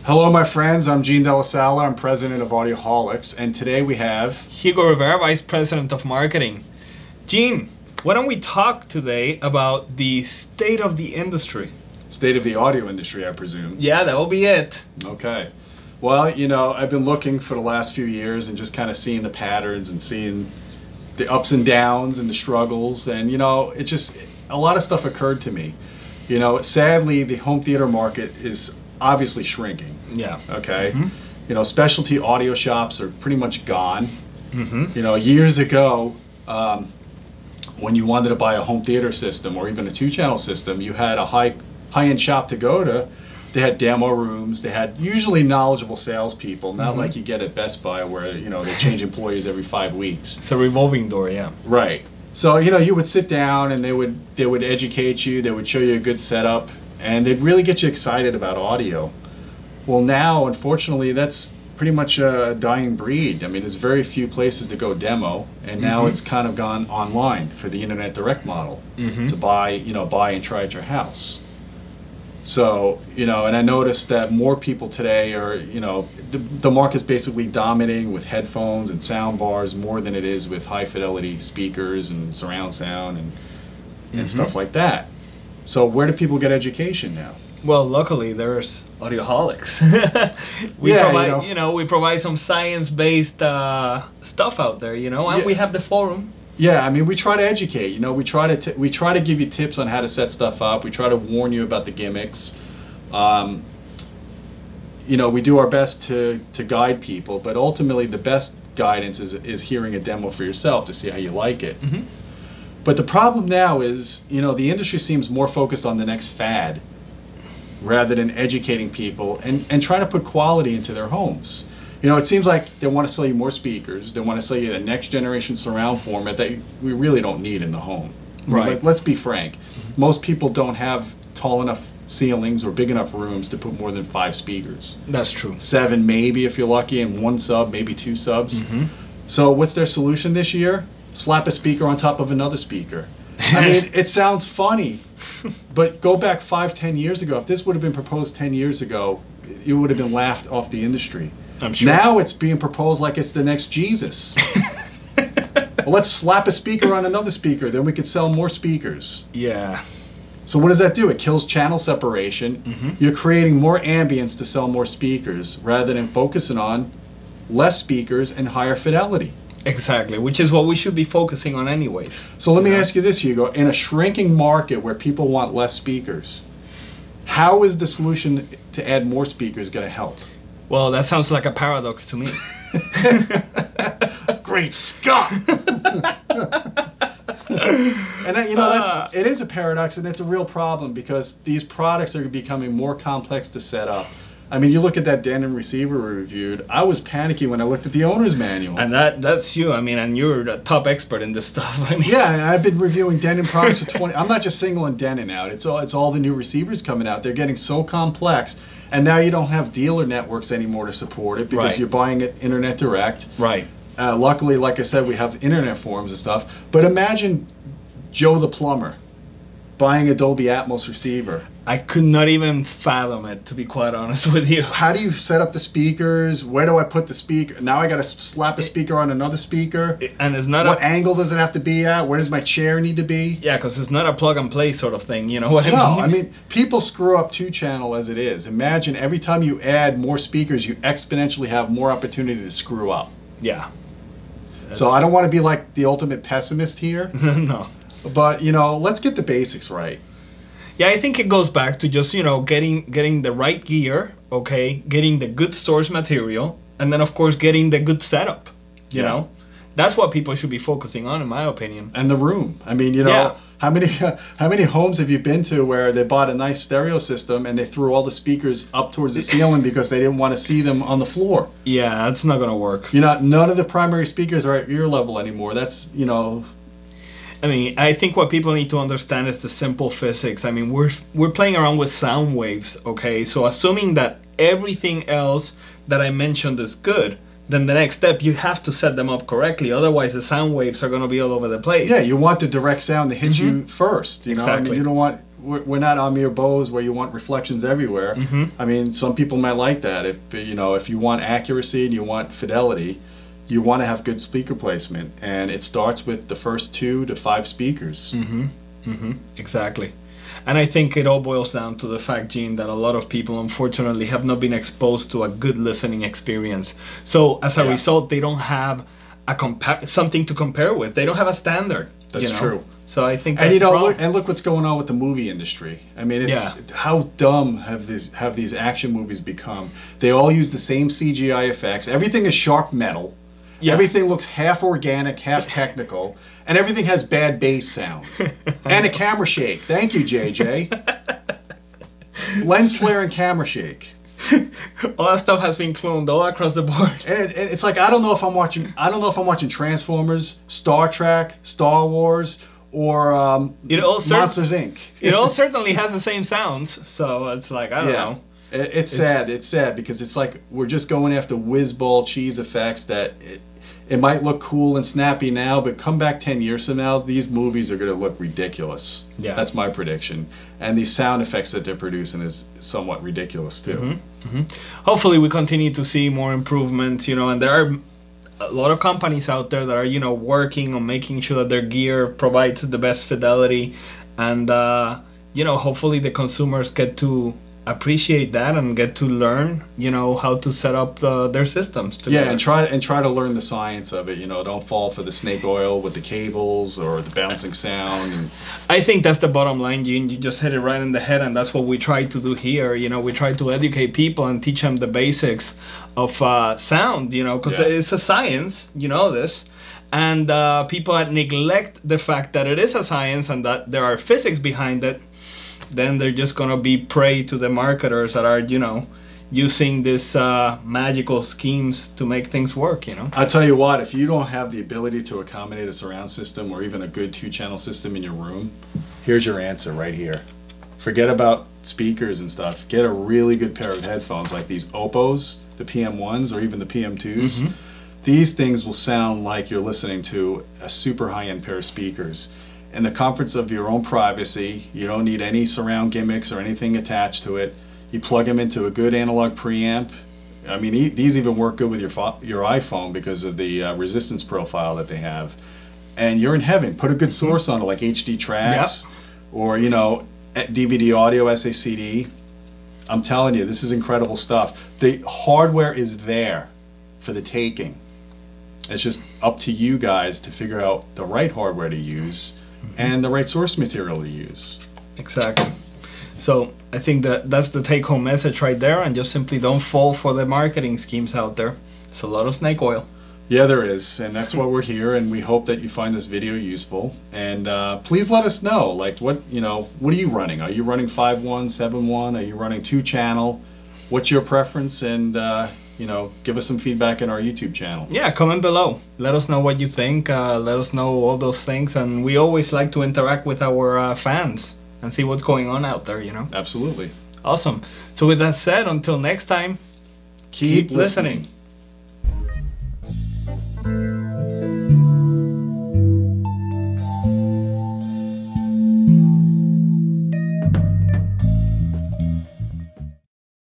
Hello, my friends. I'm Gene Della Sala. I'm president of Audioholics, and today we have Hugo Rivera, vice president of marketing. Gene, why don't we talk today about the state of the industry? State of the audio industry, I presume. Yeah, that will be it. Okay. Well, you know, I've been looking for the last few years and just kind of seeing the patterns and seeing the ups and downs and the struggles, and you know, it just a lot of stuff occurred to me. You know, sadly, the home theater market is obviously shrinking. Yeah. Okay. Mm-hmm. You know, specialty audio shops are pretty much gone. Mm-hmm. You know, years ago, when you wanted to buy a home theater system or even a 2-channel system, you had a high-end shop to go to. They had demo rooms. They had usually knowledgeable salespeople, not like you get at Best Buy where, you know, they change employees every 5 weeks. It's a revolving door, yeah. Right. So, you know, you would sit down and they would educate you. They would show you a good setup, and they'd really get you excited about audio. Well, now, unfortunately, that's pretty much a dying breed. I mean, there's very few places to go demo, and now it's kind of gone online for the internet direct model to buy and try at your house. So, you know, and I noticed that more people today are, you know, the market's basically dominating with headphones and sound bars more than it is with high fidelity speakers and surround sound and stuff like that. So where do people get education now? Well, luckily there's Audioholics. We provide some science-based stuff out there, you know, and we have the forum. Yeah, I mean, we try to educate. You know, we try to give you tips on how to set stuff up. We try to warn you about the gimmicks. You know, we do our best to guide people, but ultimately the best guidance is hearing a demo for yourself to see how you like it. But the problem now is, you know, the industry seems more focused on the next fad rather than educating people and trying to put quality into their homes. You know, it seems like they want to sell you more speakers. They want to sell you the next generation surround format that we really don't need in the home. I mean, like, let's be frank. Most people don't have tall enough ceilings or big enough rooms to put more than 5 speakers. That's true. 7 maybe if you're lucky, and 1 sub, maybe 2 subs. So what's their solution this year? Slap a speaker on top of another speaker. I mean, it sounds funny, but go back 5-10 years ago. If this would have been proposed 10 years ago, it would have been laughed off the industry. I'm sure. Now it's being proposed like it's the next Jesus. Well, let's slap a speaker on another speaker, then we could sell more speakers. Yeah. So what does that do? It kills channel separation. You're creating more ambience to sell more speakers rather than focusing on less speakers and higher fidelity. Exactly, which is what we should be focusing on anyways. So let me ask you this, Hugo. In a shrinking market where people want less speakers, how is the solution to add more speakers going to help? Well, that sounds like a paradox to me. Great Scott! And you know, it is a paradox, and it's a real problem because these products are becoming more complex to set up. I mean, you look at that Denon receiver we reviewed. I was panicky when I looked at the owner's manual. And that's you. I mean, and you're the top expert in this stuff. I mean, yeah, I've been reviewing Denon products for 20. I'm not just singling Denon out. It's all the new receivers coming out. They're getting so complex, and now you don't have dealer networks anymore to support it because you're buying it internet direct. Right. Luckily, like I said, we have internet forums and stuff. But imagine Joe the plumber buying a Dolby Atmos receiver. I could not even fathom it, to be quite honest with you. How do you set up the speakers? Where do I put the speaker? Now I got to slap a speaker on another speaker. And it's not what angle does it have to be at? Where does my chair need to be? Yeah, because it's not a plug and play sort of thing. You know what I mean? No, I mean, people screw up 2-channel as it is. Imagine every time you add more speakers, you exponentially have more opportunity to screw up. Yeah. So I don't want to be like the ultimate pessimist here. No. But, you know, let's get the basics right. Yeah, I think it goes back to just, you know, getting the right gear, okay, getting the good source material, and then, of course, getting the good setup, you know? That's what people should be focusing on, in my opinion. And the room. I mean, you know, how many homes have you been to where they bought a nice stereo system and they threw all the speakers up towards the ceiling because they didn't want to see them on the floor? Yeah, that's not going to work. You know, none of the primary speakers are at ear level anymore. That's, you know... I mean, I think what people need to understand is the simple physics. I mean, we're playing around with sound waves, okay? So assuming that everything else that I mentioned is good, then the next step, you have to set them up correctly. Otherwise, the sound waves are going to be all over the place. Yeah, you want the direct sound to hit you first. You know, exactly. I mean, you don't want we're not Amir Bose where you want reflections everywhere. I mean, some people might like that. If you want accuracy and you want fidelity, you want to have good speaker placement, and it starts with the first 2 to 5 speakers. Exactly. And I think it all boils down to the fact, Gene, that a lot of people unfortunately have not been exposed to a good listening experience. So as a result, they don't have something to compare with. They don't have a standard. That's true. So I think that's look what's going on with the movie industry. I mean, how dumb have these action movies become? They all use the same CGI effects. Everything is sharp metal. Everything looks half organic, half technical, and everything has bad bass sound and a camera shake. Thank you, JJ. Lens flare and camera shake. All that stuff has been cloned all across the board. And it's like I don't know if I'm watching Transformers, Star Trek, Star Wars, or Monsters Inc. It all certainly has the same sounds, so it's like I don't know. It's sad. It's sad because it's like we're just going after whiz-ball cheese effects that it might look cool and snappy now, but come back 10 years from now, these movies are going to look ridiculous. Yeah. That's my prediction. And these sound effects that they're producing is somewhat ridiculous too. Hopefully we continue to see more improvements, and there are a lot of companies out there that are, working on making sure that their gear provides the best fidelity, and hopefully the consumers get to appreciate that and get to learn, how to set up their systems together. Yeah, and try to learn the science of it. Don't fall for the snake oil with the cables or the bouncing sound. And I think that's the bottom line, Gene. You just hit it right in the head, and that's what we try to do here. We try to educate people and teach them the basics of sound. Because it's a science. You know this. And people that neglect the fact that it is a science and that there are physics behind it, then they're just going to be prey to the marketers that are, using this magical schemes to make things work, I tell you what, if you don't have the ability to accommodate a surround system or even a good 2-channel system in your room, here's your answer right here. Forget about speakers and stuff. Get a really good pair of headphones like these Oppos, the PM1s or even the PM2s. These things will sound like you're listening to a super high-end pair of speakers. In the comforts of your own privacy, you don't need any surround gimmicks or anything attached to it. You plug them into a good analog preamp. I mean, these even work good with your iPhone because of the resistance profile that they have. And you're in heaven. Put a good source on it, like HD tracks or, DVD audio, SACD. I'm telling you, this is incredible stuff. The hardware is there for the taking. It's just up to you guys to figure out the right hardware to use and the right source material to use. Exactly. So I think that's the take-home message right there, and just simply don't fall for the marketing schemes out there. There's a lot of snake oil. Yeah, there is, and that's why we're here, and we hope that you find this video useful. And please let us know, like, what are you running? Are you running 5.1, 7.1? Are you running 2-channel? What's your preference? And give us some feedback in our YouTube channel. Yeah, comment below. Let us know what you think. Let us know all those things. And we always like to interact with our fans and see what's going on out there, Absolutely. Awesome. So with that said, until next time, keep listening.